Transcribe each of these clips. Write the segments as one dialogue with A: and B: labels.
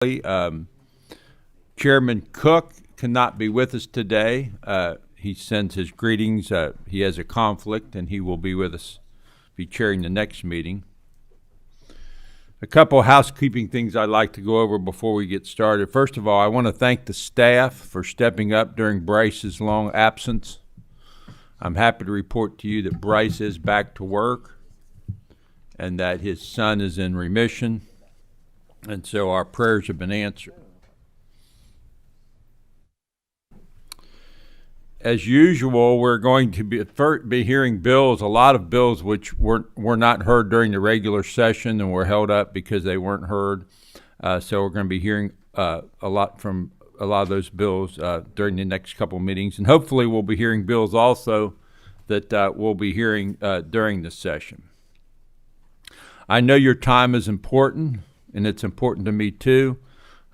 A: Chairman Cook cannot be with us today. He sends his greetings. He has a conflict, and he will be with us, be chairing the next meeting. A couple housekeeping things I'd like to go over before we get started. First of all, I want to thank the staff for stepping up during Bryce's long absence. I'm happy to report to you that Bryce is back to work and that his son is in remission, and so our prayers have been answered. As usual, we're going to be hearing bills, a lot of bills which were not heard during the regular session and were held up because they weren't heard. So we're going to be hearing a lot of those bills during the next couple meetings. And hopefully we'll be hearing bills also that we'll be hearing during the session. I know your time is important, and it's important to me too.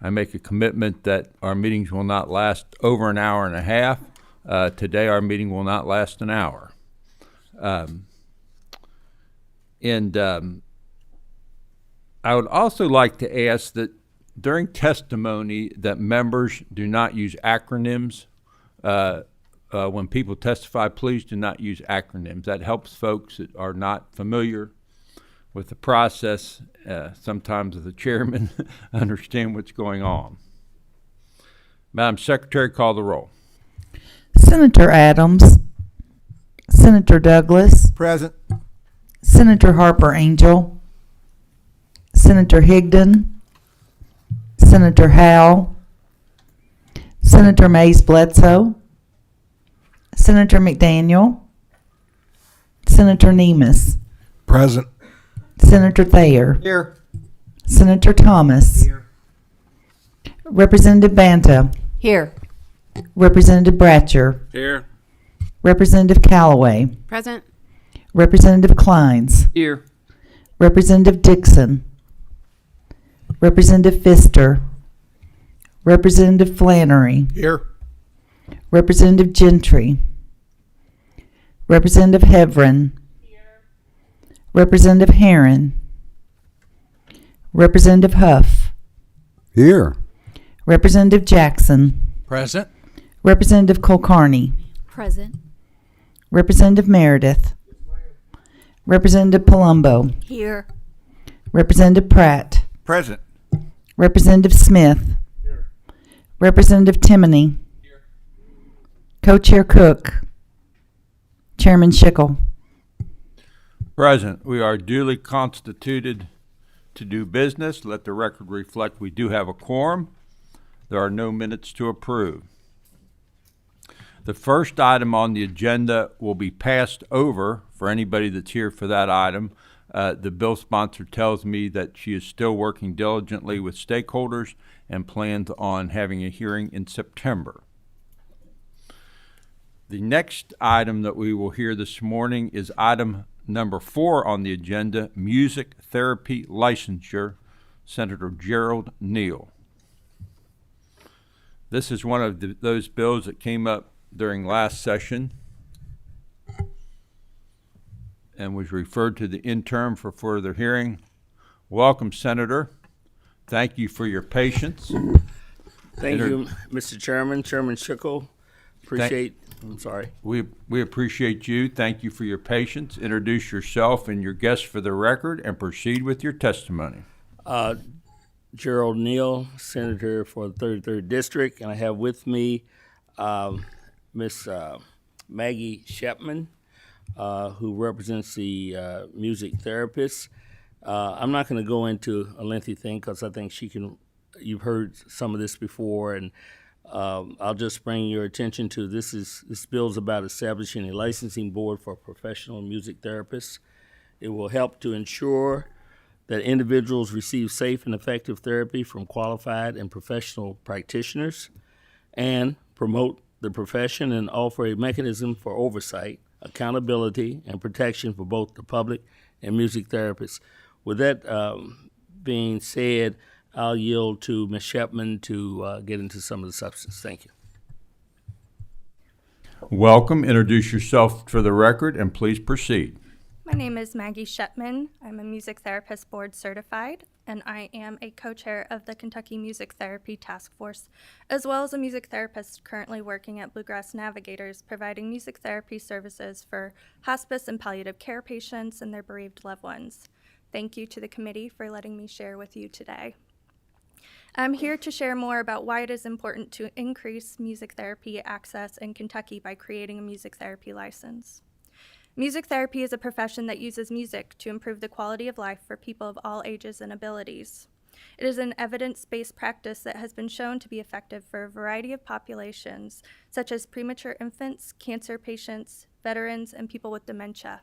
A: I make a commitment that our meetings will not last over an hour and a half. Today our meeting will not last an hour. I would also like to ask that during testimony that members do not use acronyms. When people testify, please do not use acronyms. That helps folks that are not familiar with the process, sometimes the chairman, understand what's going on. Madam Secretary, call the roll.
B: Senator Adams, Senator Douglas,
C: Present.
B: Senator Harper Angel, Senator Higdon, Senator Howell, Senator Mays Bledsoe, Senator McDaniel, Senator Nemus,
C: Present.
B: Senator Thayer,
C: Here.
B: Senator Thomas,
C: Here.
B: Representative Banta,
D: Here.
B: Representative Bratcher,
C: Here.
B: Representative Callaway,
D: Present.
B: Representative Kleins,
C: Here.
B: Representative Dixon, Representative Pfister, Representative Flannery,
C: Here.
B: Representative Gentry, Representative Hevron, Representative Herron, Representative Huff,
C: Here.
B: Representative Jackson,
C: Present.
B: Representative Kulkarni,
D: Present.
B: Representative Meredith, Representative Palumbo,
D: Here.
B: Representative Pratt,
C: Present.
B: Representative Smith, Representative Timoney, Co-Chair Cook, Chairman Schickel.
A: Present. We are duly constituted to do business. Let the record reflect we do have a quorum. There are no minutes to approve. The first item on the agenda will be passed over for anybody that's here for that item. The bill sponsor tells me that she is still working diligently with stakeholders and plans on having a hearing in September. The next item that we will hear this morning is item number 4 on the agenda, music therapy licensure, Senator Gerald Neal. This is one of those bills that came up during last session and was referred to the interim for further hearing. Welcome, Senator. Thank you for your patience.
E: Thank you, Mr. Chairman, Chairman Schickel. I'm sorry.
A: We appreciate you. Thank you for your patience. Introduce yourself and your guests for the record and proceed with your testimony.
E: Gerald Neal, Senator for the 33rd District, and I have with me Miss Maggie Shepman, who represents the music therapists. I'm not going to go into a lengthy thing because I think you've heard some of this before, and I'll just bring your attention to this bill is about establishing a licensing board for professional music therapists. It will help to ensure that individuals receive safe and effective therapy from qualified and professional practitioners and promote the profession and offer a mechanism for oversight, accountability, and protection for both the public and music therapists. With that being said, I'll yield to Ms. Shepman to get into some of the substance. Thank you.
A: Welcome. Introduce yourself for the record and please proceed.
F: My name is Maggie Shepman. I'm a music therapist board certified.
D: and I am a co-chair of the Kentucky Music Therapy Task Force, as well as a music therapist currently working at Bluegrass Navigators, providing music therapy services for hospice and palliative care patients and their bereaved loved ones. Thank you to the committee for letting me share with you today. I'm here to share more about why it is important to increase music therapy access in Kentucky by creating a music therapy license. Music therapy is a profession that uses music to improve the quality of life for people of all ages and abilities. It is an evidence-based practice that has been shown to be effective for a variety of populations, such as premature infants, cancer patients, veterans, and people with dementia.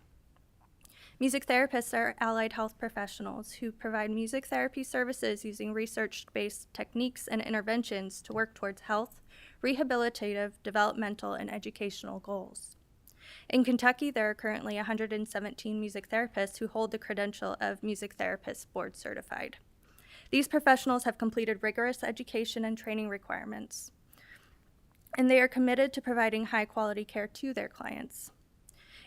D: Music therapists are allied health professionals who provide music therapy services using research-based techniques and interventions to work towards health, rehabilitative, developmental, and educational goals. In Kentucky, there are currently 117 music therapists who hold the credential of Music Therapist Board Certified. These professionals have completed rigorous education and training requirements, and they are committed to providing high-quality care to their clients.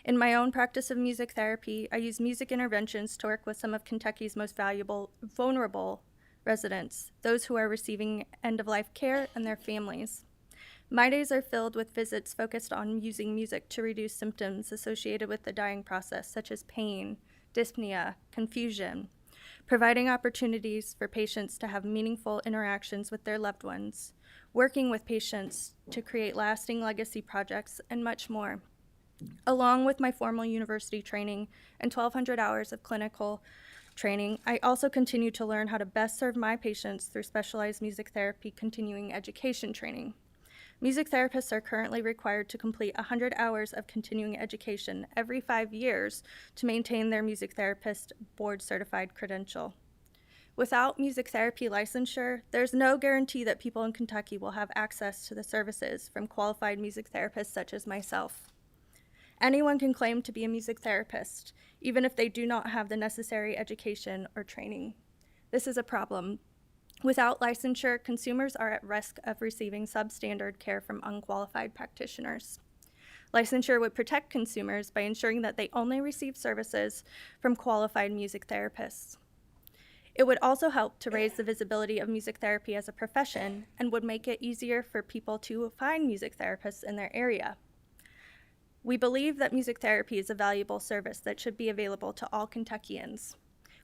D: In my own practice of music therapy, I use music interventions to work with some of Kentucky's most vulnerable residents, those who are receiving end-of-life care and their families. My days are filled with visits focused on using music to reduce symptoms associated with the dying process, such as pain, dyspnea, confusion, providing opportunities for patients to have meaningful interactions with their loved ones, working with patients to create lasting legacy projects, and much more. Along with my formal university training and 1,200 hours of clinical training, I also continue to learn how to best serve my patients through specialized music therapy continuing education training. Music therapists are currently required to complete 100 hours of continuing education every 5 years to maintain their music therapist board certified credential. Without music therapy licensure, there's no guarantee that people in Kentucky will have access to the services from qualified music therapists such as myself. Anyone can claim to be a music therapist, even if they do not have the necessary education or training. This is a problem. Without licensure, consumers are at risk of receiving substandard care from unqualified practitioners. Licensure would protect consumers by ensuring that they only receive services from qualified music therapists. It would also help to raise the visibility of music therapy as a profession and would make it easier for people to find music therapists in their area. We believe that music therapy is a valuable service that should be available to all Kentuckians.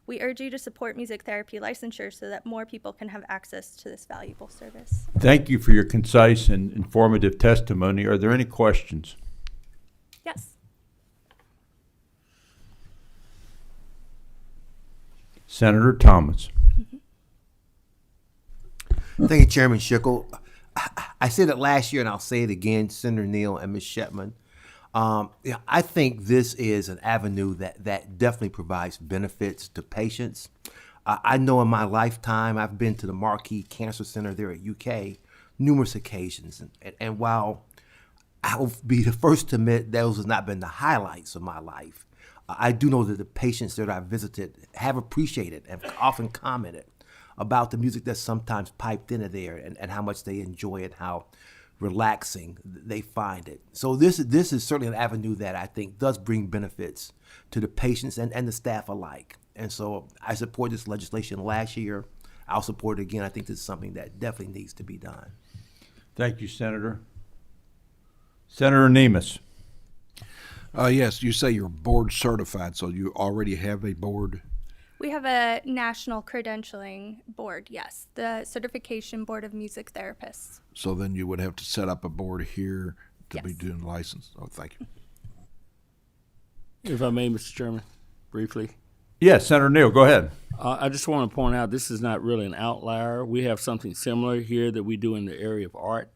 D: We urge you to support music therapy licensure so that more people can have access to this valuable service.
A: Thank you for your concise and informative testimony. Are there any questions?
D: Yes.
A: Senator Thomas.
F: Thank you, Chairman Schickel. I said it last year, and I'll say it again, Senator Neal and Ms. Shepman. I think this is an avenue that definitely provides benefits to patients. I know in my lifetime, I've been to the Marquis Cancer Center there at UK numerous occasions. And while I'll be the first to admit those have not been the highlights of my life, I do know that the patients that I visited have appreciated and often commented about the music that's sometimes piped into there and how much they enjoy it, how relaxing they find it. So this is certainly an avenue that I think does bring benefits to the patients and the staff alike. And so I support this legislation last year. I'll support it again. I think this is something that definitely needs to be done.
A: Thank you, Senator. Senator Nemes.
C: Yes, you say you're board certified, so you already have a board?
D: We have a national credentialing board, yes, the Certification Board of Music Therapists.
C: So then you would have to set up a board here to be
D: Yes.
C: doing license. Oh, thank you.
E: If I may, Mr. Chairman, briefly.
A: Yes, Senator Neal, go ahead.
E: I just want to point out this is not really an outlier. We have something similar here that we do in the area of art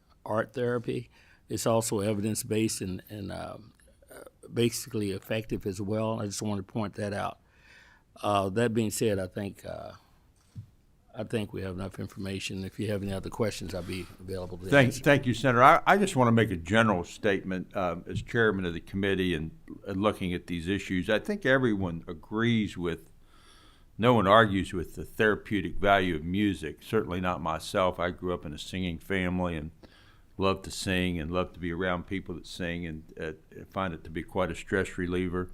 E: therapy. It's also evidence-based and basically effective as well. I just want to point that out. That being said, I think we have enough information. If you have any other questions, I'll be available to answer.
A: Thank you, Senator. I just want to make a general statement as chairman of the committee and looking at these issues. I think everyone agrees with, no one argues with the therapeutic value of music, certainly not myself. I grew up in a singing family and love to sing and love to be around people that sing and find it to be quite a stress reliever.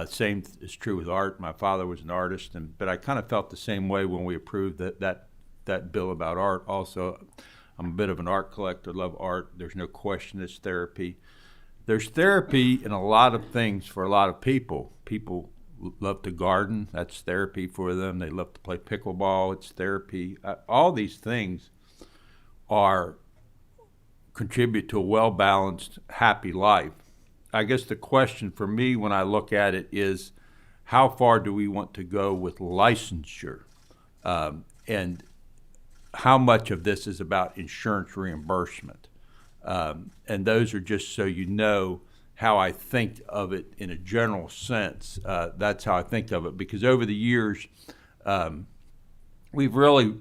A: Same is true with art. My father was an artist, but I kind of felt the same way when we approved that bill about art. Also, I'm a bit of an art collector, love art. There's no question it's therapy. There's therapy in a lot of things for a lot of people. People love to garden. That's therapy for them. They love to play pickleball. It's therapy. All these things contribute to a well-balanced, happy life. I guess the question for me when I look at it is, how far do we want to go with licensure? And how much of this is about insurance reimbursement? And those are just so you know how I think of it in a general sense. That's how I think of it, because over the years, we've really,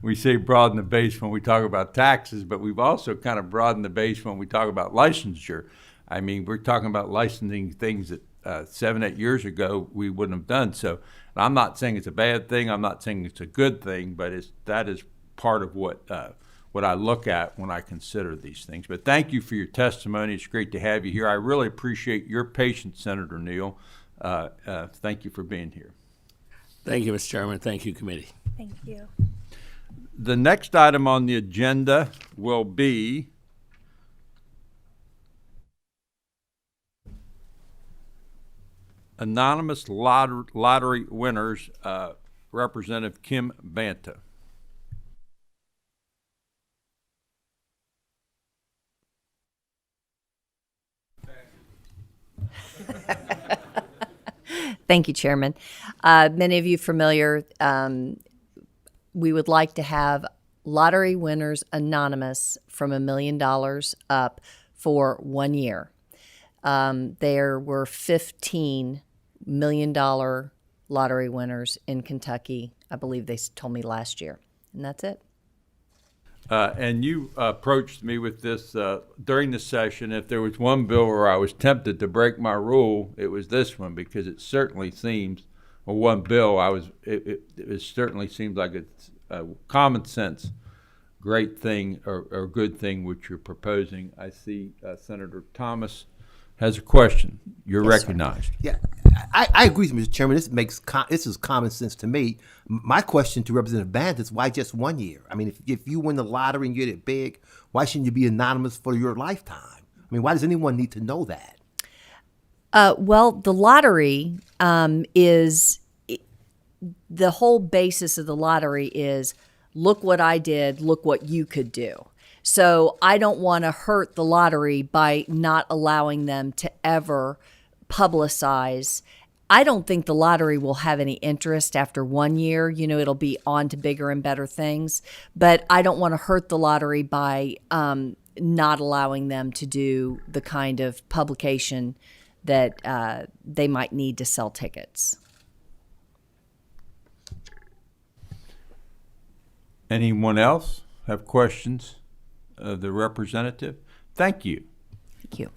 A: we say broaden the base when we talk about taxes, but we've also kind of broadened the base when we talk about licensure. I mean, we're talking about licensing things that 7, 8 years ago we wouldn't have done. So I'm not saying it's a bad thing. I'm not saying it's a good thing, but that is part of what I look at when I consider these things. But thank you for your testimony. It's great to have you here. I really appreciate your patience, Senator Neal. Thank you for being here.
E: Thank you, Mr. Chairman. Thank you, committee.
D: Thank you.
A: The next item on the agenda will be anonymous lottery winners, Representative Kim Banta.
G: Thank you, Chairman. Many of you familiar, we would like to have lottery winners anonymous from $1 million up for 1 year. There were 15 $1 million lottery winners in Kentucky. I believe they told me last year, and that's it.
A: And you approached me with this during the session. If there was one bill where I was tempted to break my rule, it was this one, because it certainly seems, or one bill, it certainly seems like it's a common sense, great thing or good thing which you're proposing. I see Senator Thomas has a question. You're recognized.
F: Yeah, I agree with Mr. Chairman. This is common sense to me. My question to Representative Band is, why just 1 year? I mean, if you win the lottery and you get it big, why shouldn't you be anonymous for your lifetime? I mean, why does anyone need to know that?
G: Well, the lottery is the whole basis of the lottery is, look what I did, look what you could do. So I don't want to hurt the lottery by not allowing them to ever publicize. I don't think the lottery will have any interest after 1 year. You know, it'll be on to bigger and better things. But I don't want to hurt the lottery by not allowing them to do the kind of publication that they might need to sell tickets.
A: Anyone else have questions of the representative? Thank you.
G: Thank you.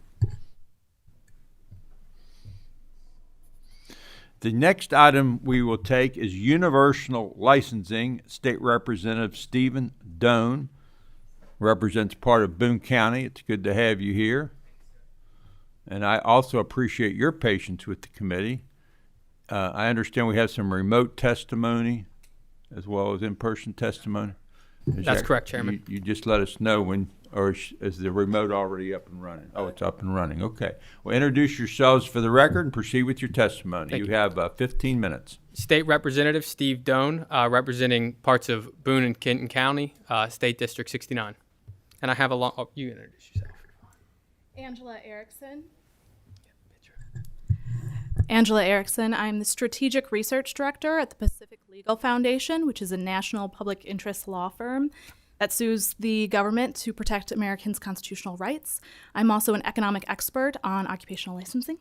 A: The next item we will take is universal licensing. State Representative Stephen Doan represents part of Boone County. It's good to have you here. And I also appreciate your patience with the committee. I understand we have some remote testimony as well as in-person testimony.
H: That's correct, Chairman.
A: You just let us know when, or is the remote already up and running? Oh, it's up and running. Okay. Well, introduce yourselves for the record and proceed with your testimony.
H: Thank you.
A: have 15 minutes.
H: State Representative Steve Doan, representing parts of Boone and Kenton County, State District 69. And I have a long, you introduce yourself.
I: Angela Erickson. Angela Erickson. I'm the Strategic Research Director at the Pacific Legal Foundation, which is a national public interest law firm that sues the government to protect Americans' constitutional rights. I'm also an economic expert on occupational licensing.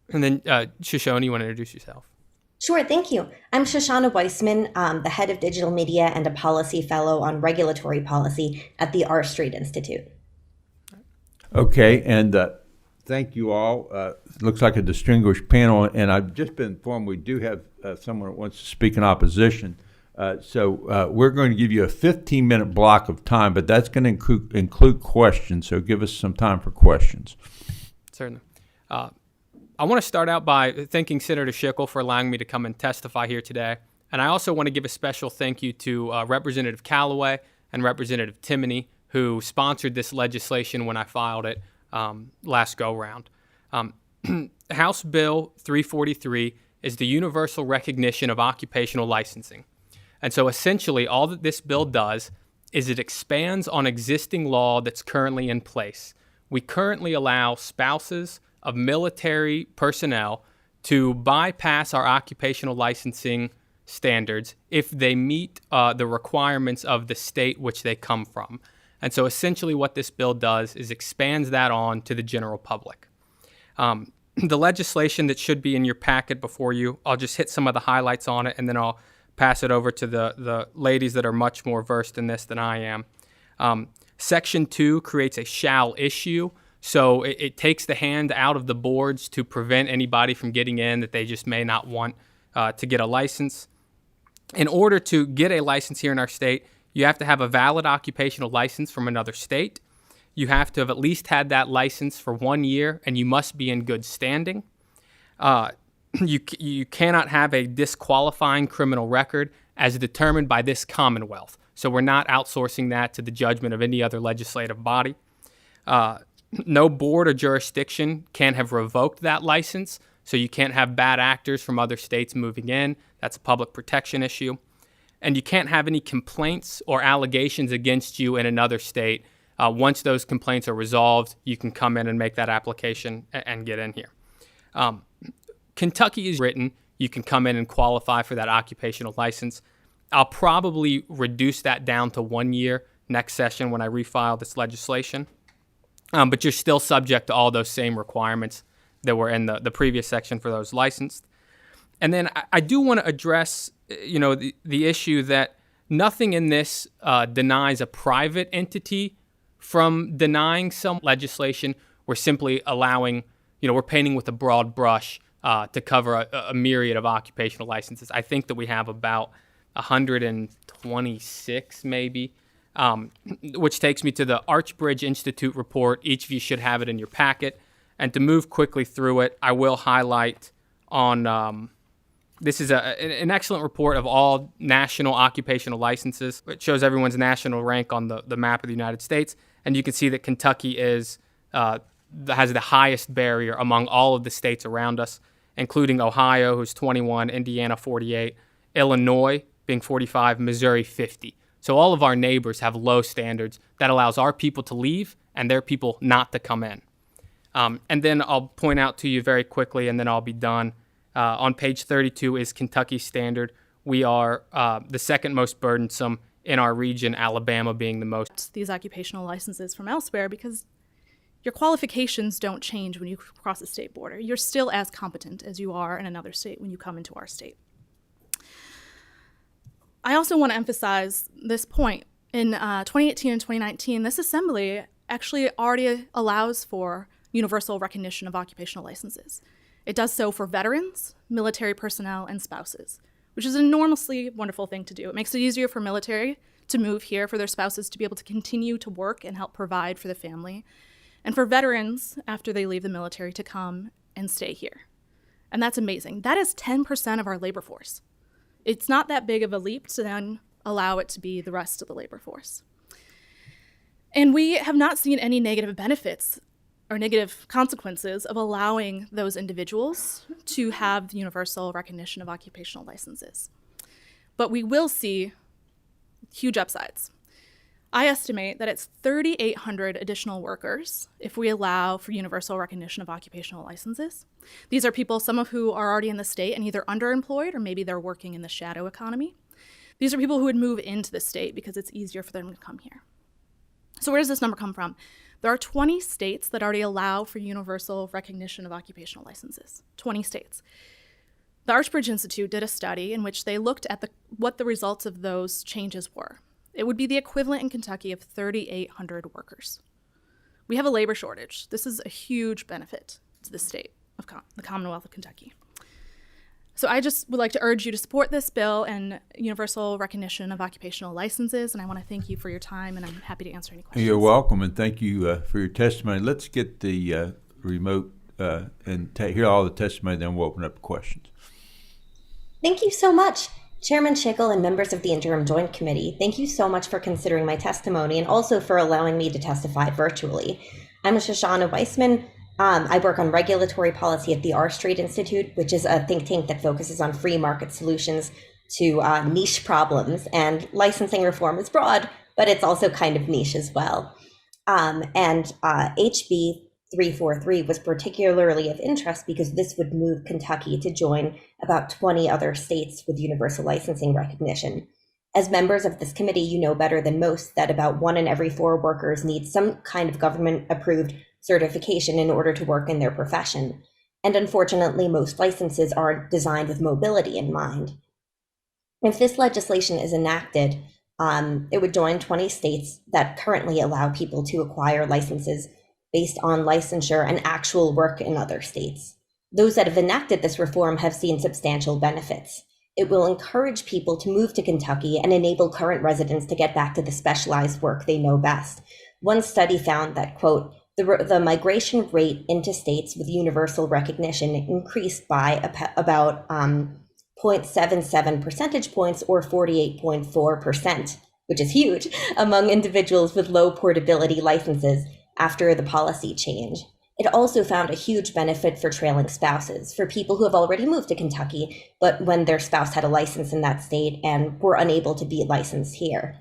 H: And then Shoshone, you want to introduce yourself?
J: Sure, thank you. I'm Shoshana Weissman, the head of digital media and a policy fellow on regulatory policy at the R Street Institute.
A: Okay, and thank you all. Looks like a distinguished panel, and I've just been informed we do have someone that wants to speak in opposition. So we're going to give you a 15-minute block of time, but that's going to include questions, so give us some time for questions.
H: Certainly. I want to start out by thanking Senator Schickel for allowing me to come and testify here today. And I also want to give a special thank you to Representative Callaway and Representative Timoney, who sponsored this legislation when I filed it last go-round. House Bill 343 is the universal recognition of occupational licensing. And so essentially all that this bill does is it expands on existing law that's currently in place. We currently allow spouses of military personnel to bypass our occupational licensing standards if they meet the requirements of the state which they come from. And so essentially what this bill does is expands that on to the general public. The legislation that should be in your packet before you, I'll just hit some of the highlights on it, and then I'll pass it over to the ladies that are much more versed in this than I am. Section 2 creates a shall issue. So it takes the hand out of the boards to prevent anybody from getting in that they just may not want to get a license. In order to get a license here in our state, you have to have a valid occupational license from another state. You have to have at least had that license for 1 year, and you must be in good standing. You cannot have a disqualifying criminal record as determined by this Commonwealth. So we're not outsourcing that to the judgment of any other legislative body. No board or jurisdiction can have revoked that license, so you can't have bad actors from other states moving in. That's a public protection issue. And you can't have any complaints or allegations against you in another state. Once those complaints are resolved, you can come in and make that application and get in here. Kentucky is written, you can come in and qualify for that occupational license. I'll probably reduce that down to 1 year next session when I refile this legislation. But you're still subject to all those same requirements that were in the previous section for those licensed. And then I do want to address, the issue that nothing in this denies a private entity from denying some legislation. We're simply allowing, we're painting with a broad brush to cover a myriad of occupational licenses. I think that we have about 126 maybe. Which takes me to the Archbridge Institute report. Each of you should have it in your packet. And to move quickly through it, I will highlight on, this is an excellent report of all national occupational licenses. It shows everyone's national rank on the map of the United States. And you can see that Kentucky has the highest barrier among all of the states around us, including Ohio, who's 21, Indiana, 48, Illinois being 45, Missouri, 50. So all of our neighbors have low standards that allows our people to leave and their people not to come in. And then I'll point out to you very quickly, and then I'll be done. On page 32 is Kentucky's standard. We are the second most burdensome in our region, Alabama being the most.
I: These occupational licenses from elsewhere because your qualifications don't change when you cross a state border. You're still as competent as you are in another state when you come into our state. I also want to emphasize this point. In 2018 and 2019, this assembly actually already allows for universal recognition of occupational licenses. It does so for veterans, military personnel, and spouses, which is an enormously wonderful thing to do. It makes it easier for military to move here, for their spouses to be able to continue to work and help provide for the family, and for veterans, after they leave the military, to come and stay here. And that's amazing. That is 10% of our labor force. It's not that big of a leap to then allow it to be the rest of the labor force. And we have not seen any negative benefits or negative consequences of allowing those individuals to have the universal recognition of occupational licenses. But we will see huge upsides. I estimate that it's 3,800 additional workers if we allow for universal recognition of occupational licenses. These are people, some of who are already in the state and either underemployed or maybe they're working in the shadow economy. These are people who would move into the state because it's easier for them to come here. So where does this number come from? There are 20 states that already allow for universal recognition of occupational licenses. 20 states. The Archbridge Institute did a study in which they looked at what the results of those changes were. It would be the equivalent in Kentucky of 3,800 workers. We have a labor shortage. This is a huge benefit to the state of the Commonwealth of Kentucky. So I just would like to urge you to support this bill and universal recognition of occupational licenses, and I want to thank you for your time, and I'm happy to answer any questions.
A: You're welcome, and thank you for your testimony. Let's get the remote and hear all the testimony, then we'll open up to questions.
J: Thank you so much, Chairman Schickel and members of the Interim Joint Committee. Thank you so much for considering my testimony and also for allowing me to testify virtually. I'm Shoshana Weissman. I work on regulatory policy at the R Street Institute, which is a think tank that focuses on free market solutions to niche problems. And licensing reform is broad, but it's also kind of niche as well. HB 343 was particularly of interest because this would move Kentucky to join about 20 other states with universal licensing recognition. As members of this committee, you know better than most that about 1 in every 4 workers need some kind of government-approved certification in order to work in their profession. And unfortunately, most licenses aren't designed with mobility in mind. If this legislation is enacted, it would join 20 states that currently allow people to acquire licenses based on licensure and actual work in other states. Those that have enacted this reform have seen substantial benefits. It will encourage people to move to Kentucky and enable current residents to get back to the specialized work they know best. One study found that, quote, the migration rate into states with universal recognition increased by about 0.77 percentage points or 48.4%, which is huge, among individuals with low portability licenses after the policy change. It also found a huge benefit for trailing spouses, for people who have already moved to Kentucky, but when their spouse had a license in that state and were unable to be licensed here.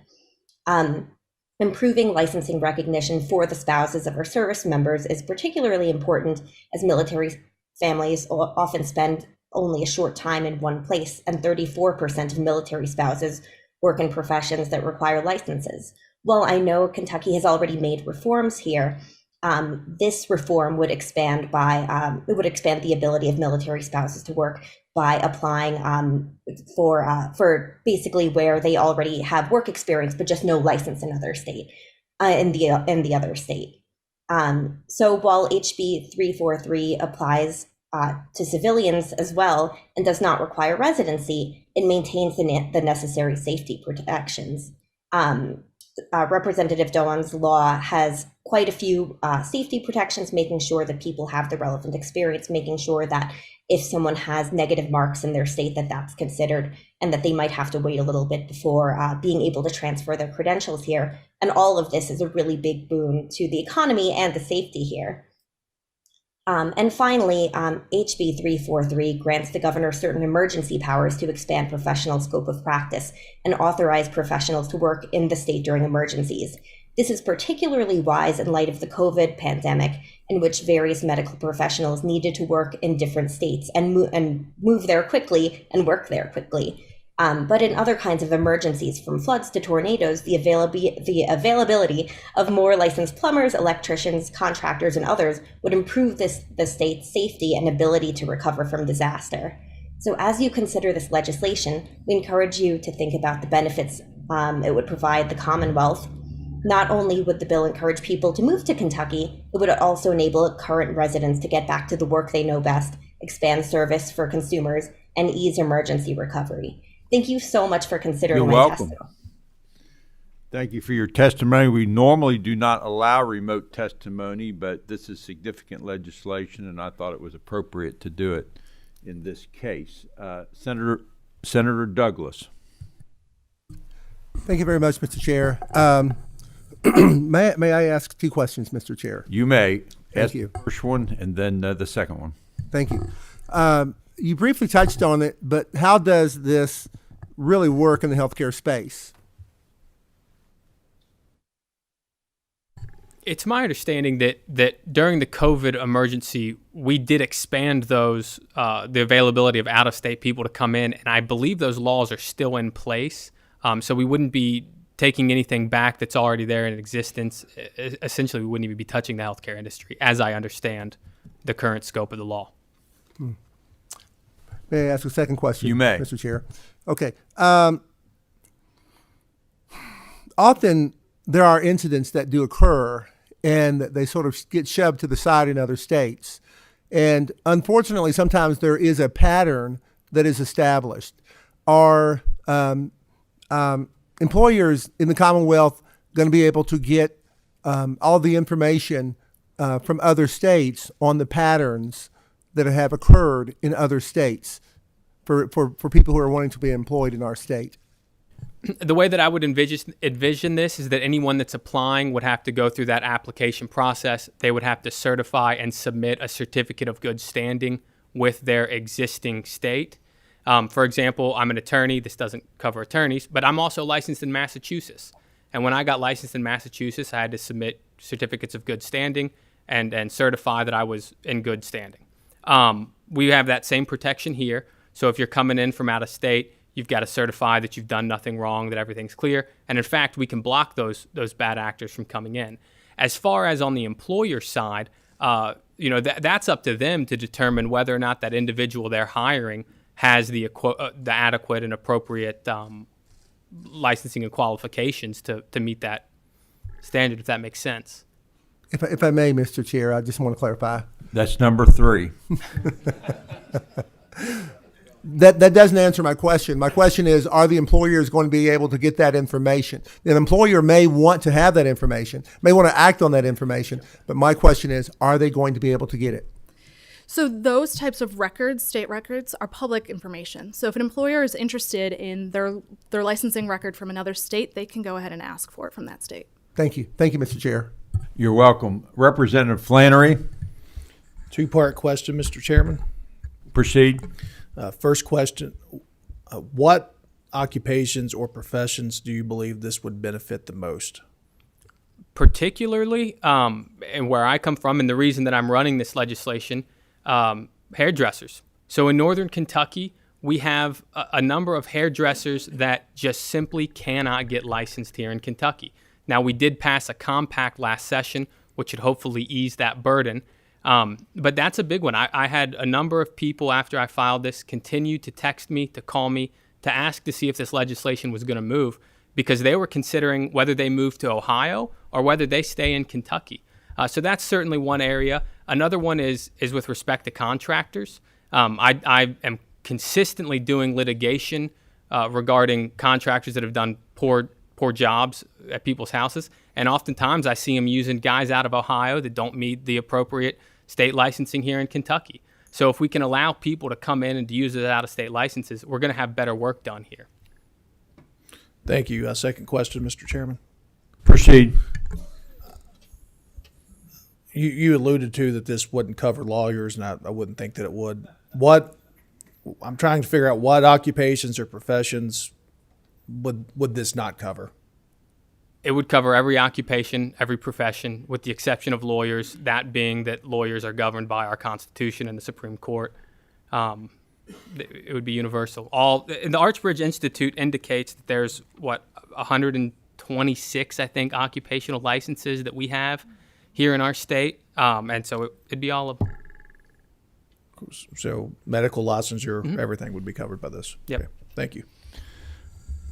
J: Improving licensing recognition for the spouses of our service members is particularly important as military families often spend only a short time in one place, and 34% of military spouses work in professions that require licenses. While I know Kentucky has already made reforms here, this reform would expand the ability of military spouses to work by applying for basically where they already have work experience but just no license in the other state. So while HB 343 applies to civilians as well and does not require residency, it maintains the necessary safety protections. Representative Doan's law has quite a few safety protections, making sure that people have the relevant experience, making sure that if someone has negative marks in their state, that that's considered, and that they might have to wait a little bit before being able to transfer their credentials here. And all of this is a really big boon to the economy and the safety here. And finally, HB 343 grants the governor certain emergency powers to expand professional scope of practice and authorize professionals to work in the state during emergencies. This is particularly wise in light of the COVID pandemic, in which various medical professionals needed to work in different states and move there quickly and work there quickly. But in other kinds of emergencies, from floods to tornadoes, the availability of more licensed plumbers, electricians, contractors, and others would improve the state's safety and ability to recover from disaster. So as you consider this legislation, we encourage you to think about the benefits it would provide the Commonwealth. Not only would the bill encourage people to move to Kentucky, it would also enable current residents to get back to the work they know best, expand service for consumers, and ease emergency recovery. Thank you so much for considering
A: You're
J: my
A: welcome.
J: testimony.
A: Thank you for your testimony. We normally do not allow remote testimony, but this is significant legislation, and I thought it was appropriate to do it in this case. Senator Douglas.
K: Thank you very much, Mr. Chair. May I ask 2 questions, Mr. Chair?
A: You may.
K: Thank
A: ask
K: you.
A: the first one and then the second one.
K: Thank you. You briefly touched on it, but how does this really work in the healthcare space?
H: It's my understanding that during the COVID emergency, we did expand those the availability of out-of-state people to come in, and I believe those laws are still in place. So we wouldn't be taking anything back that's already there in existence. Essentially, we wouldn't even be touching the healthcare industry, as I understand the current scope of the law.
K: May I ask a second question?
A: You may.
K: Mr. Chair. Okay. Often there are incidents that do occur and they sort of get shoved to the side in other states. And unfortunately, sometimes there is a pattern that is established. Are employers in the Commonwealth going to be able to get all the information from other states on the patterns that have occurred in other states for people who are wanting to be employed in our state?
H: The way that I would envision this is that anyone that's applying would have to go through that application process. They would have to certify and submit a certificate of good standing with their existing state. For example, I'm an attorney. This doesn't cover attorneys, but I'm also licensed in Massachusetts. And when I got licensed in Massachusetts, I had to submit certificates of good standing and certify that I was in good standing. We have that same protection here. So if you're coming in from out of state, you've got to certify that you've done nothing wrong, that everything's clear. And in fact, we can block those bad actors from coming in. As far as on the employer side, that's up to them to determine whether or not that individual they're hiring has the adequate and appropriate licensing and qualifications to meet that standard, if that makes sense.
K: If I may, Mr. Chair, I just want to clarify.
A: That's number 3.
K: That doesn't answer my question. My question is, are the employers going to be able to get that information? An employer may want to have that information, may want to act on that information, but my question is, are they going to be able to get it?
I: So those types of records, state records, are public information. So if an employer is interested in their licensing record from another state, they can go ahead and ask for it from that state.
K: Thank you. Thank you, Mr. Chair.
A: You're welcome. Representative Flannery,
L: Two-part question, Mr. Chairman.
A: proceed.
L: First question, what occupations or professions do you believe this would benefit the most?
H: Particularly, and where I come from, and the reason that I'm running this legislation, hairdressers. So in northern Kentucky, we have a number of hairdressers that just simply cannot get licensed here in Kentucky. Now, we did pass a compact last session, which should hopefully ease that burden. But that's a big one. I had a number of people after I filed this continue to text me, to call me, to ask to see if this legislation was going to move, because they were considering whether they move to Ohio or whether they stay in Kentucky. So that's certainly one area. Another one is with respect to contractors. I am consistently doing litigation regarding contractors that have done poor jobs at people's houses. And oftentimes I see them using guys out of Ohio that don't meet the appropriate state licensing here in Kentucky. So if we can allow people to come in and to use those out-of-state licenses, we're going to have better work done here.
L: Thank you. Second question, Mr. Chairman.
A: Proceed.
L: You alluded to that this wouldn't cover lawyers, and I wouldn't think that it would. I'm trying to figure out what occupations or professions would this not cover?
H: It would cover every occupation, every profession, with the exception of lawyers, that being that lawyers are governed by our Constitution and the Supreme Court. It would be universal. The Archbridge Institute indicates that there's, 126, I think, occupational licenses that we have here in our state, and so it'd be all of them.
L: So medical licensure, everything would be covered by this?
H: Yep.
L: Okay. Thank you.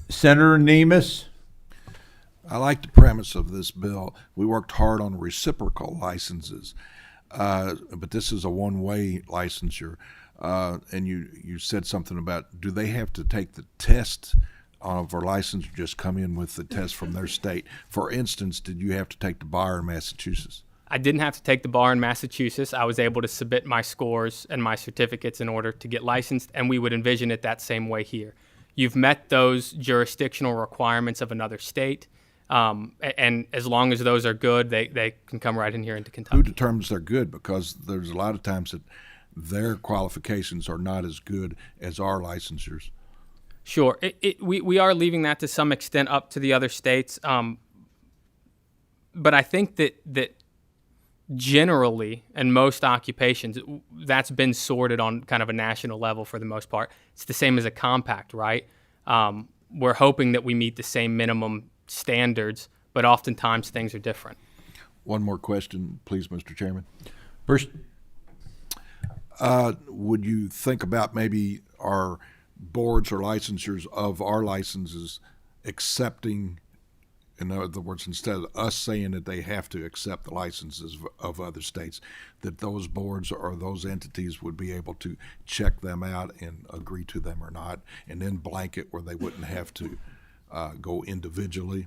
A: Senator Nemes.
C: I like the premise of this bill. We worked hard on reciprocal licenses, but this is a one-way licensure. And you said something about, do they have to take the test for license or just come in with the test from their state? For instance, did you have to take the bar in Massachusetts?
H: I didn't have to take the bar in Massachusetts. I was able to submit my scores and my certificates in order to get licensed, and we would envision it that same way here. You've met those jurisdictional requirements of another state, and as long as those are good, they can come right in here into Kentucky.
C: Who determines they're good? Because there's a lot of times that their qualifications are not as good as our licensures.
H: Sure. We are leaving that to some extent up to the other states, but I think that generally, in most occupations, that's been sorted on kind of a national level for the most part. It's the same as a compact, right? We're hoping that we meet the same minimum standards, but oftentimes things are different.
C: One more question, please, Mr. Chairman.
A: First,
C: would you think about maybe our boards or licensures of our licenses accepting, in other words, instead of us saying that they have to accept the licenses of other states, that those boards or those entities would be able to check them out and agree to them or not, and then blanket where they wouldn't have to go individually?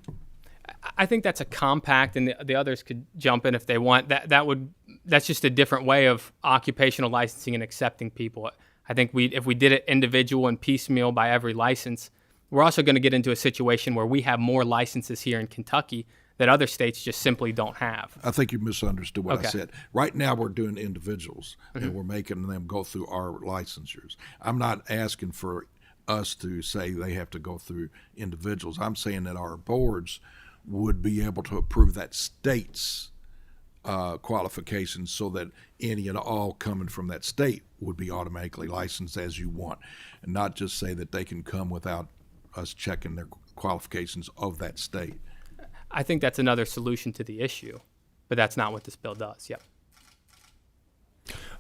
H: I think that's a compact, and the others could jump in if they want. That's just a different way of occupational licensing and accepting people. I think if we did it individual and piecemeal by every license, we're also going to get into a situation where we have more licenses here in Kentucky that other states just simply don't have.
C: I think you misunderstood what I
H: Okay.
C: said. Right now, we're doing individuals, and we're making them go through our licensures. I'm not asking for us to say they have to go through individuals. I'm saying that our boards would be able to approve that state's qualifications so that any and all coming from that state would be automatically licensed as you want, and not just say that they can come without us checking their qualifications of that state.
H: I think that's another solution to the issue, but that's not what this bill does. Yep.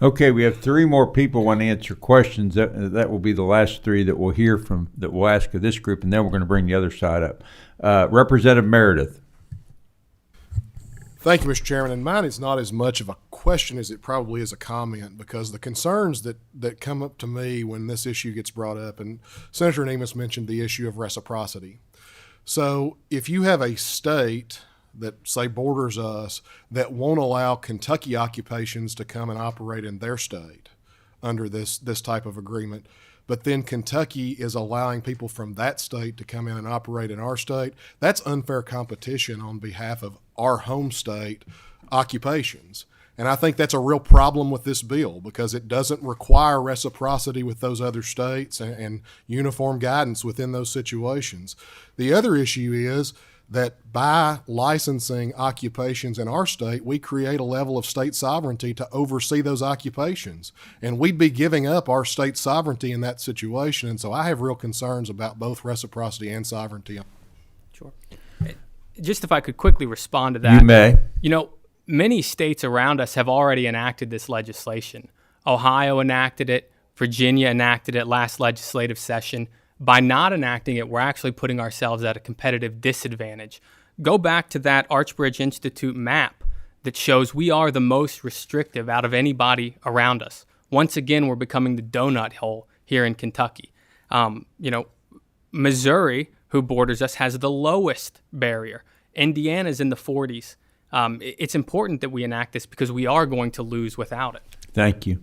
A: Okay, we have 3 more people want to answer questions. That will be the last 3 that we'll hear from, that we'll ask of this group, and then we're going to bring the other side up. Representative Meredith.
M: Thank you, Mr. Chairman. And mine is not as much of a question as it probably is a comment, because the concerns that come up to me when this issue gets brought up, and Senator Nemus mentioned the issue of reciprocity. So if you have a state that, say, borders us, that won't allow Kentucky occupations to come and operate in their state under this type of agreement, but then Kentucky is allowing people from that state to come in and operate in our state, that's unfair competition on behalf of our home state occupations. And I think that's a real problem with this bill, because it doesn't require reciprocity with those other states and uniform guidance within those situations. The other issue is that by licensing occupations in our state, we create a level of state sovereignty to oversee those occupations. And we'd be giving up our state sovereignty in that situation. And so I have real concerns about both reciprocity and sovereignty.
H: Sure. Just if I could quickly respond to that.
A: You may.
H: You know, many states around us have already enacted this legislation. Ohio enacted it. Virginia enacted it last legislative session. By not enacting it, we're actually putting ourselves at a competitive disadvantage. Go back to that Archbridge Institute map that shows we are the most restrictive out of anybody around us. Once again, we're becoming the donut hole here in Kentucky. Missouri, who borders us, has the lowest barrier. Indiana's in the 40s. It's important that we enact this because we are going to lose without it.
A: Thank you.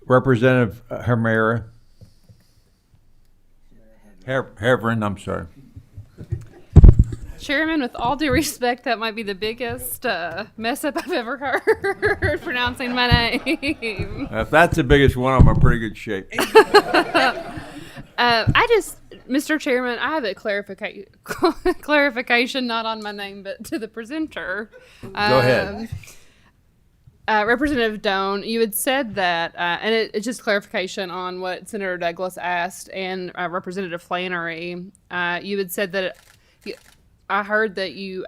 A: Representative Herrera. Heverin, I'm sorry.
N: Chairman, with all due respect, that might be the biggest mess up I've ever heard pronouncing my name.
A: If that's the biggest one, I'm in pretty good shape.
N: Mr. Chairman, I have a clarification, not on my name, but to the presenter.
A: Go ahead.
N: Representative Doan, you had said that, and it's just clarification on what Senator Douglas asked, and Representative Flannery. You had said that I heard that you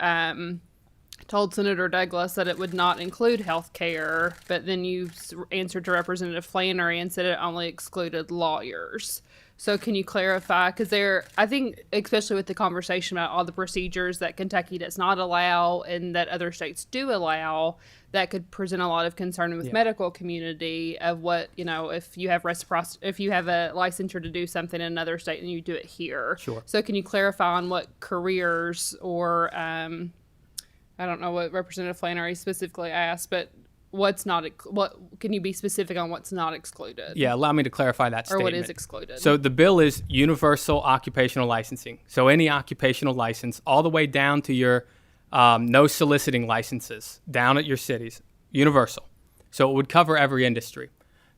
N: told Senator Douglas that it would not include health care, but then you answered to Representative Flannery and said it only excluded lawyers. So can you clarify? Because I think, especially with the conversation about all the procedures that Kentucky does not allow and that other states do allow, that could present a lot of concern with medical community of what, if you have reciprocity, if you have a licensure to do something in another state and you do it here.
H: Sure.
N: So can you clarify on what careers or, I don't know what Representative Flannery specifically asked, but what can you be specific on what's not excluded?
H: Yeah, allow me to clarify that statement.
N: Or what is excluded.
H: So the bill is universal occupational licensing. So any occupational license, all the way down to your no soliciting licenses down at your cities, universal. So it would cover every industry.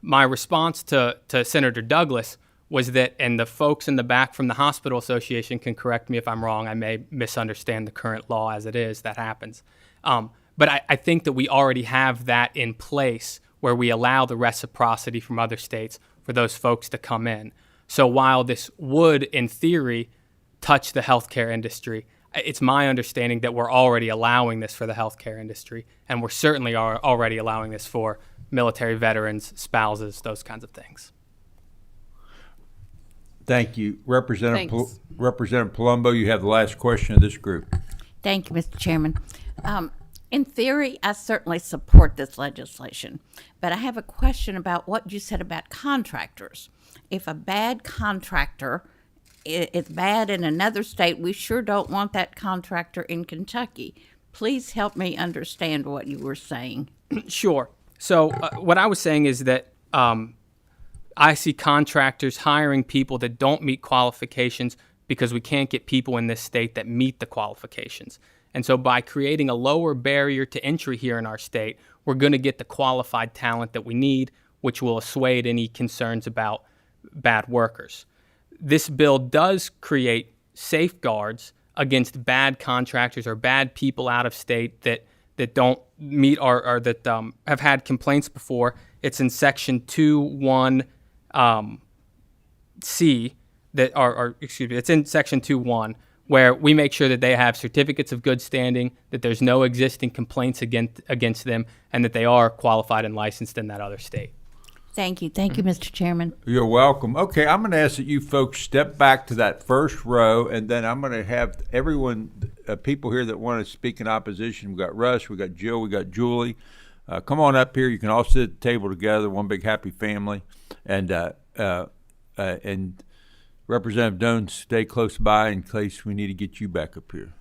H: My response to Senator Douglas was that, and the folks in the back from the Hospital Association can correct me if I'm wrong, I may misunderstand the current law as it is, that happens. But I think that we already have that in place where we allow the reciprocity from other states for those folks to come in. So while this would, in theory, touch the healthcare industry, it's my understanding that we're already allowing this for the healthcare industry, and we're certainly already allowing this for military veterans, spouses, those kinds of things.
A: Thank you. Representative
N: Thanks.
A: Palumbo, you have the last question of this group.
O: Thank you, Mr. Chairman. In theory, I certainly support this legislation, but I have a question about what you said about contractors. If a bad contractor it's bad in another state, we sure don't want that contractor in Kentucky. Please help me understand what you were saying.
H: Sure. So what I was saying is that I see contractors hiring people that don't meet qualifications because we can't get people in this state that meet the qualifications. And so by creating a lower barrier to entry here in our state, we're going to get the qualified talent that we need, which will assuage any concerns about bad workers. This bill does create safeguards against bad contractors or bad people out of state that don't meet or that have had complaints before. It's in Section 2.1 C that or excuse me, it's in Section 2.1 where we make sure that they have certificates of good standing, that there's no existing complaints against them, and that they are qualified and licensed in that other state.
O: Thank you, Mr. Chairman.
A: You're welcome. Okay, I'm going to ask that you folks step back to that first row, and then I'm going to have everyone, people here that want to speak in opposition. We've got Russ, we've got Jill, we've got Julie. Come on up here. You can all sit at the table together, one big happy family. And Representative Doan, stay close by in case we need to get you back up here.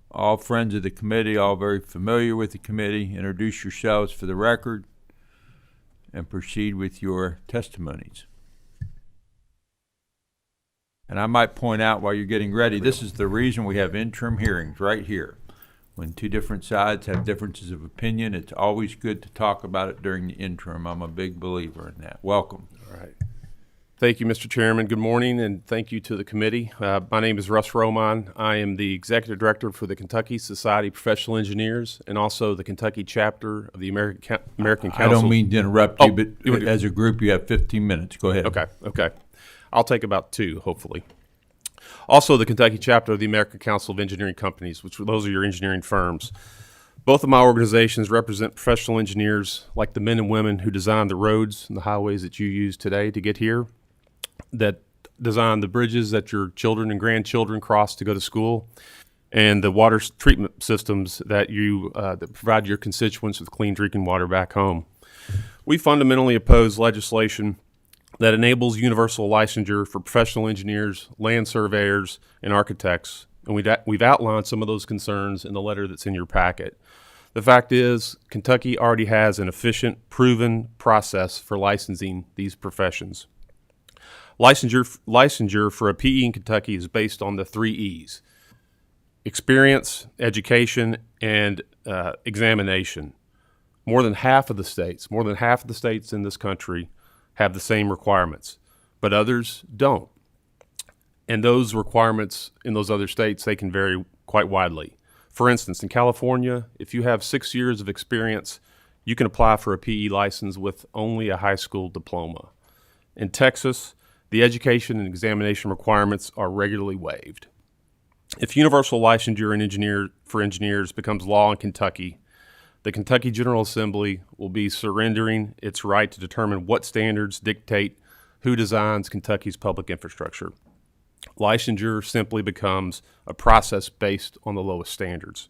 A: All friends of the committee, all very familiar with the committee. Introduce yourselves for the record and proceed with your testimonies. And I might point out while you're getting ready, this is the reason we have interim hearings right here. When two different sides have differences of opinion, it's always good to talk about it during the interim. I'm a big believer in that. Welcome.
P: All right. Thank you, Mr. Chairman. Good morning, and thank you to the committee. My name is Russ Roman. I am the Executive Director for the Kentucky Society of Professional Engineers and also the Kentucky chapter of the American Council.
A: I don't mean to interrupt you, but as a group, you have 15 minutes. Go ahead.
P: Okay. I'll take about 2, hopefully. Also, the Kentucky chapter of the American Council of Engineering Companies, those are your engineering firms. Both of my organizations represent professional engineers like the men and women who design the roads and the highways that you use today to get here, that design the bridges that your children and grandchildren cross to go to school, and the water treatment systems that that provide your constituents with clean drinking water back home. We fundamentally oppose legislation that enables universal licensure for professional engineers, land surveyors, and architects, and we've outlined some of those concerns in the letter that's in your packet. The fact is, Kentucky already has an efficient, proven process for licensing these professions. Licensure for a PE in Kentucky is based on the 3 E's: experience, education, and examination. More than half of the states in this country have the same requirements, but others don't. And those requirements in those other states, they can vary quite widely. For instance, in California, if you have 6 years of experience, you can apply for a PE license with only a high school diploma. In Texas, the education and examination requirements are regularly waived. If universal licensure for engineers becomes law in Kentucky, the Kentucky General Assembly will be surrendering its right to determine what standards dictate who designs Kentucky's public infrastructure. Licensure simply becomes a process based on the lowest standards.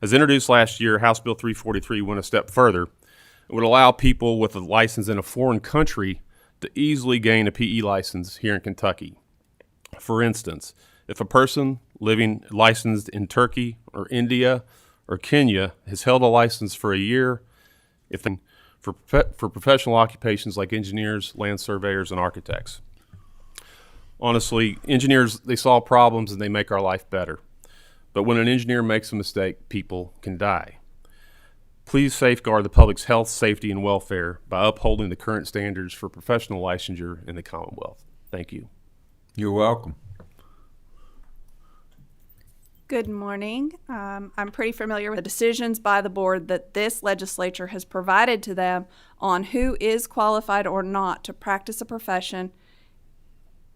P: As introduced last year, House Bill 343 went a step further. It would allow people with a license in a foreign country to easily gain a PE license here in Kentucky. For instance, if a person living licensed in Turkey or India or Kenya has held a license for a year, for professional occupations like engineers, land surveyors, and architects. Honestly, engineers, they solve problems and they make our life better. But when an engineer makes a mistake, people can die. Please safeguard the public's health, safety, and welfare by upholding the current standards for professional licensure in the Commonwealth. Thank you.
A: You're welcome.
Q: Good morning. I'm pretty familiar with the decisions by the board that this legislature has provided to them on who is qualified or not to practice a profession.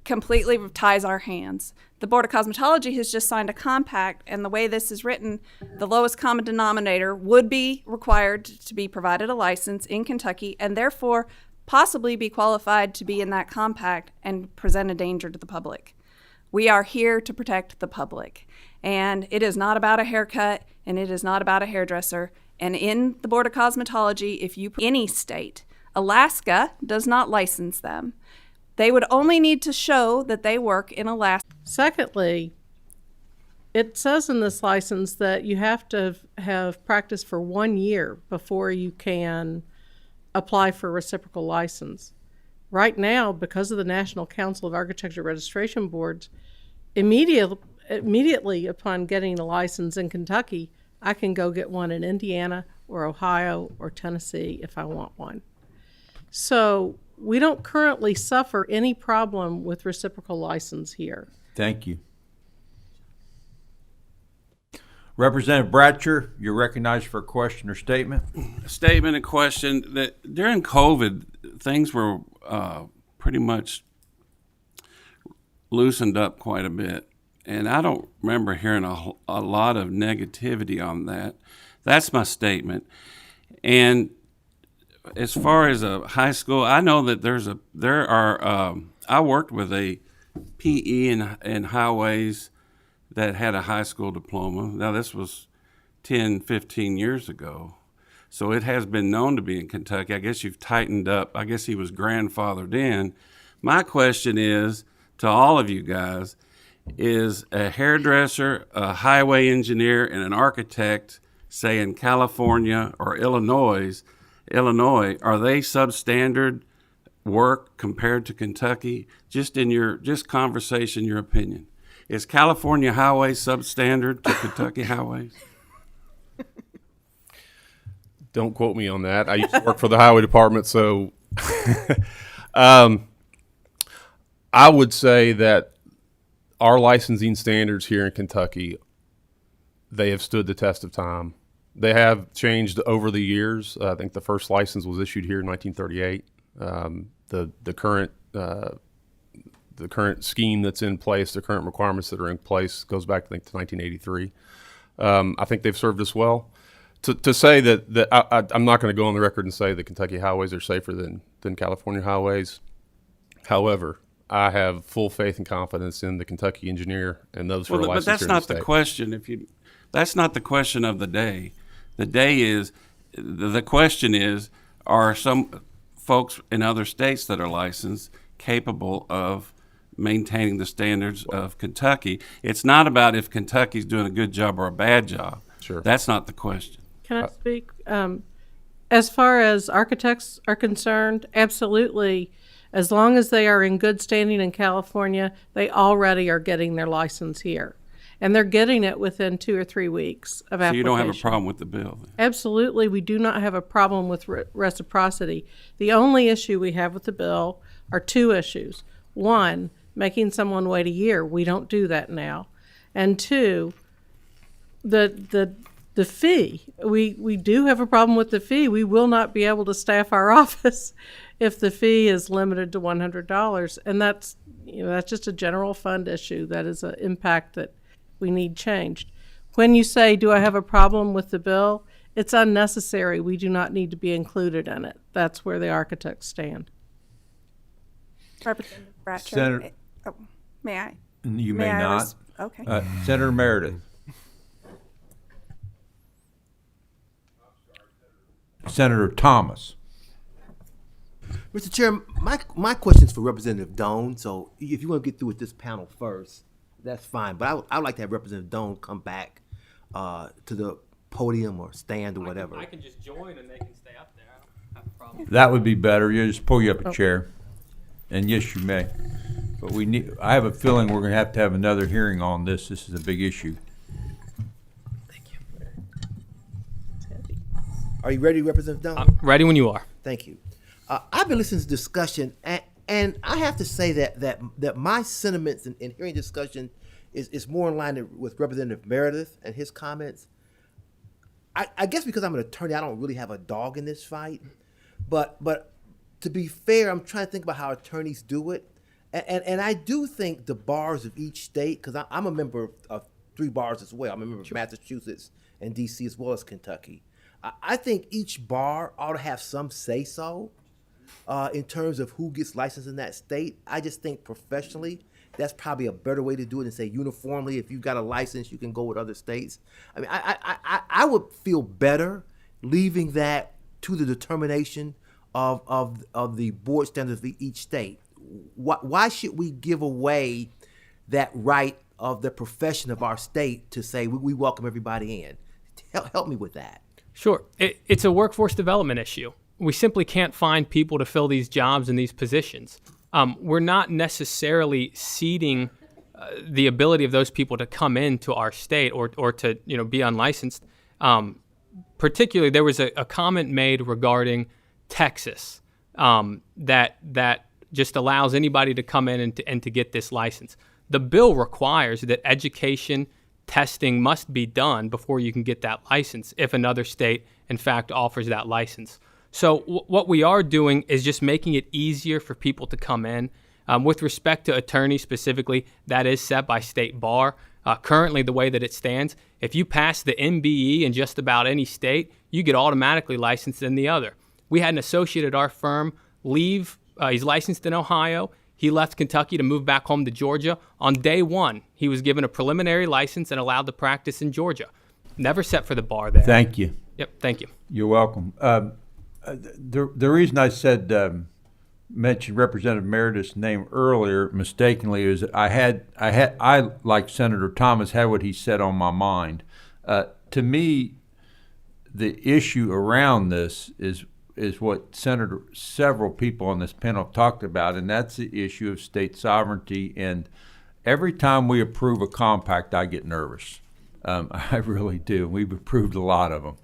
Q: Completely ties our hands. The Board of Cosmetology has just signed a compact, and the way this is written, the lowest common denominator would be required to be provided a license in Kentucky and therefore possibly be qualified to be in that compact and present a danger to the public. We are here to protect the public, and it is not about a haircut, and it is not about a hairdresser. And in the Board of Cosmetology, if you any state Alaska does not license them. They would only need to show that they work in Alaska.
R: Secondly, it says in this license that you have to have practiced for 1 year before you can apply for a reciprocal license. Right now, because of the National Council of Architecture Registration Boards, immediately upon getting a license in Kentucky, I can go get one in Indiana or Ohio or Tennessee if I want one. So we don't currently suffer any problem with reciprocal license here.
A: Thank you. Representative Bratcher, you're recognized for a question or statement.
S: Statement and question that during COVID, things were pretty much loosened up quite a bit. And I don't remember hearing a lot of negativity on that. That's my statement. And as far as a high school, I know that I worked with a PE in highways that had a high school diploma. Now, this was 10, 15 years ago. So it has been known to be in Kentucky. I guess you've tightened up. I guess he was grandfathered in. My question is, to all of you guys, is a hairdresser, a highway engineer, and an architect, say in California or Illinois, are they substandard work compared to Kentucky? Just in your conversation, your opinion. Is California highways substandard to Kentucky highways?
P: Don't quote me on that. I used to work for the highway department, so I would say that our licensing standards here in Kentucky, they have stood the test of time. They have changed over the years. I think the first license was issued here in 1938. The current scheme that's in place, the current requirements that are in place, goes back, I think, to 1983. I think they've served us well. To say that I'm not going to go on the record and say that Kentucky highways are safer than California highways. However, I have full faith and confidence in the Kentucky engineer and those who are licensed here in the state.
S: But that's not the question. That's not the question of the day. The question is, are some folks in other states that are licensed capable of maintaining the standards of Kentucky? It's not about if Kentucky's doing a good job or a bad job.
P: Sure.
S: That's not the question.
R: Can I speak? As far as architects are concerned, absolutely. As long as they are in good standing in California, they already are getting their license here. And they're getting it within 2 or 3 weeks of application.
S: So you don't have a problem with the bill then?
R: Absolutely, we do not have a problem with reciprocity. The only issue we have with the bill are 2 issues. 1, making someone wait a year. We don't do that now. And 2, the fee. We do have a problem with the fee. We will not be able to staff our office if the fee is limited to $100. And that's just a general fund issue. That is an impact that we need changed. When you say, do I have a problem with the bill? It's unnecessary. We do not need to be included in it. That's where the architects stand.
Q: Representative Bratcher.
A: Senator,
Q: may I?
A: You may not.
Q: Okay.
A: Senator Meredith. Senator Thomas.
F: Mr. Chair, my question is for Representative Doan. So if you want to get through with this panel first, that's fine. But I would like to have Representative Doan come back to the podium or stand or whatever.
H: I can just join and they can stay up there. I don't have a problem.
A: That would be better. You just pull you up a chair. And yes, you may. But I have a feeling we're going to have another hearing on this. This is a big issue.
R: Thank you. It's heavy.
F: Are you ready, Representative Doan?
H: I'm ready when you are.
F: Thank you. I've been listening to discussion, and I have to say that my sentiments in hearing discussion is more in line with Representative Meredith and his comments. I guess because I'm an attorney, I don't really have a dog in this fight. But to be fair, I'm trying to think about how attorneys do it. And I do think the bars of each state, because I'm a member of 3 bars as well. I'm a member of Massachusetts and D.C. as well as Kentucky. I think each bar ought to have some say-so in terms of who gets licensed in that state. I just think professionally, that's probably a better way to do it than say uniformly, if you've got a license, you can go with other states. I mean, I would feel better leaving that to the determination of the board standards of each state. Why should we give away that right of the profession of our state to say we welcome everybody in? Help me with that.
H: Sure. It's a workforce development issue. We simply can't find people to fill these jobs and these positions. We're not necessarily ceding the ability of those people to come into our state or to be unlicensed. Particularly, there was a comment made regarding Texas that just allows anybody to come in and to get this license. The bill requires that education testing must be done before you can get that license if another state, in fact, offers that license. So what we are doing is just making it easier for people to come in. With respect to attorneys specifically, that is set by state bar. Currently, the way that it stands, if you pass the MBE in just about any state, you get automatically licensed in the other. We had an associate at our firm leave. He's licensed in Ohio. He left Kentucky to move back home to Georgia. On day one, he was given a preliminary license and allowed to practice in Georgia. Never set for the bar there.
A: Thank you.
H: Yep, thank you.
A: You're welcome. The reason I said mentioned Representative Meredith's name earlier mistakenly is that I like Senator Thomas had what he said on my mind. To me, the issue around this is what several people on this panel have talked about, and that's the issue of state sovereignty. And every time we approve a compact, I get nervous. I really do. We've approved a lot of them,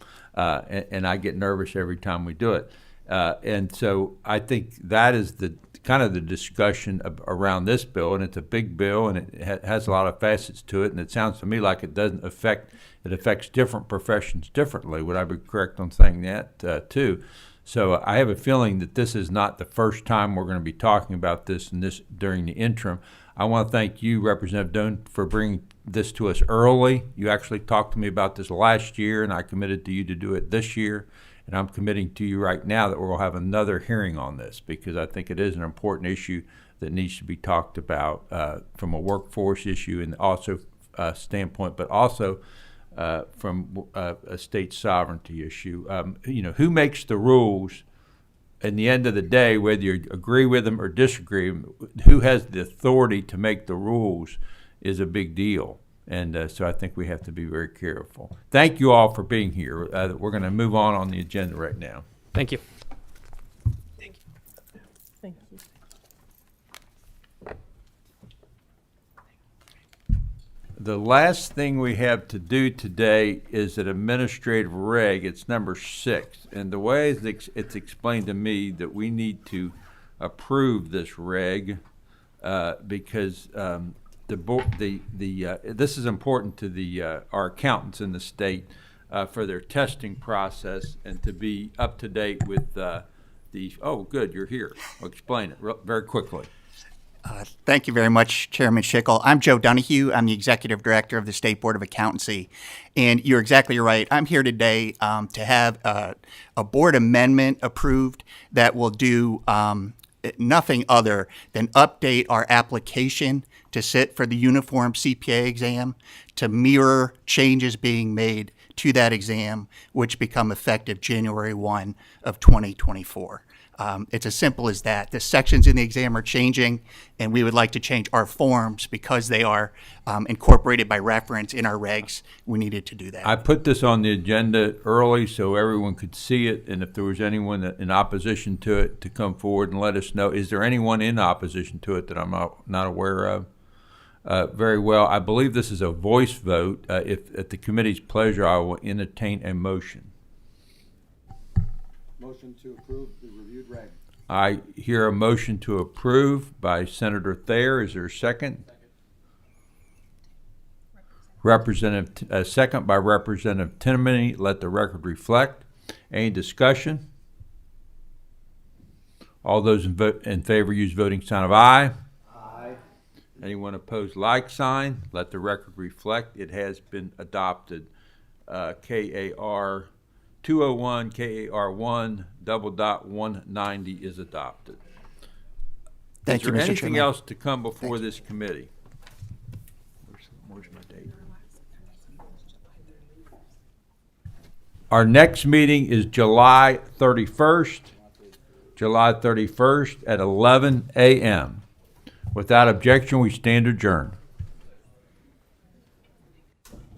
A: and I get nervous every time we do it. And so I think that is the kind of the discussion around this bill, and it's a big bill, and it has a lot of facets to it. And it sounds to me like it affects different professions differently. Would I be correct on saying that too? So I have a feeling that this is not the first time we're going to be talking about this during the interim. I want to thank you, Representative Doan, for bringing this to us early. You actually talked to me about this last year, and I committed to you to do it this year. And I'm committing to you right now that we'll have another hearing on this because I think it is an important issue that needs to be talked about from a workforce issue and also standpoint, but also from a state sovereignty issue. Who makes the rules? In the end of the day, whether you agree with them or disagree, who has the authority to make the rules is a big deal. And so I think we have to be very careful. Thank you all for being here. We're going to move on the agenda right now.
H: Thank you.
R: Thank you.
A: The last thing we have to do today is an administrative reg. It's number 6. And the way it's explained to me that we need to approve this reg because this is important to our accountants in the state for their testing process and to be up to date with oh, good, you're here. Well, explain it very quickly.
T: Thank you very much, Chairman Schickel. I'm Joe Donahue. I'm the Executive Director of the State Board of Accountancy. And you're exactly right. I'm here today to have a board amendment approved that will do nothing other than update our application to sit for the uniform CPA exam to mirror changes being made to that exam, which become effective January 1 of 2024. It's as simple as that. The sections in the exam are changing, and we would like to change our forms because they are incorporated by reference in our regs. We needed to do that.
A: I put this on the agenda early so everyone could see it, and if there was anyone in opposition to it, to come forward and let us know. Is there anyone in opposition to it that I'm not aware of? Very well. I believe this is a voice vote. If at the committee's pleasure, I will entertain a motion.
U: Motion to approve the reviewed reg.
A: I hear a motion to approve by Senator Thayer. Is there a second? Second by Representative Timoney. Let the record reflect. Any discussion? All those in favor use voting sign of aye.
U: Aye.
A: Anyone opposed, like sign. Let the record reflect. It has been adopted. KAR 201 KAR1 190 is adopted.
T: Thank you, Mr.
A: Is there anything
T: Chairman.
A: else to come before this committee? Where's my date? Our next meeting is July 31st. July 31st at 11 a.m. Without objection, we stand adjourned.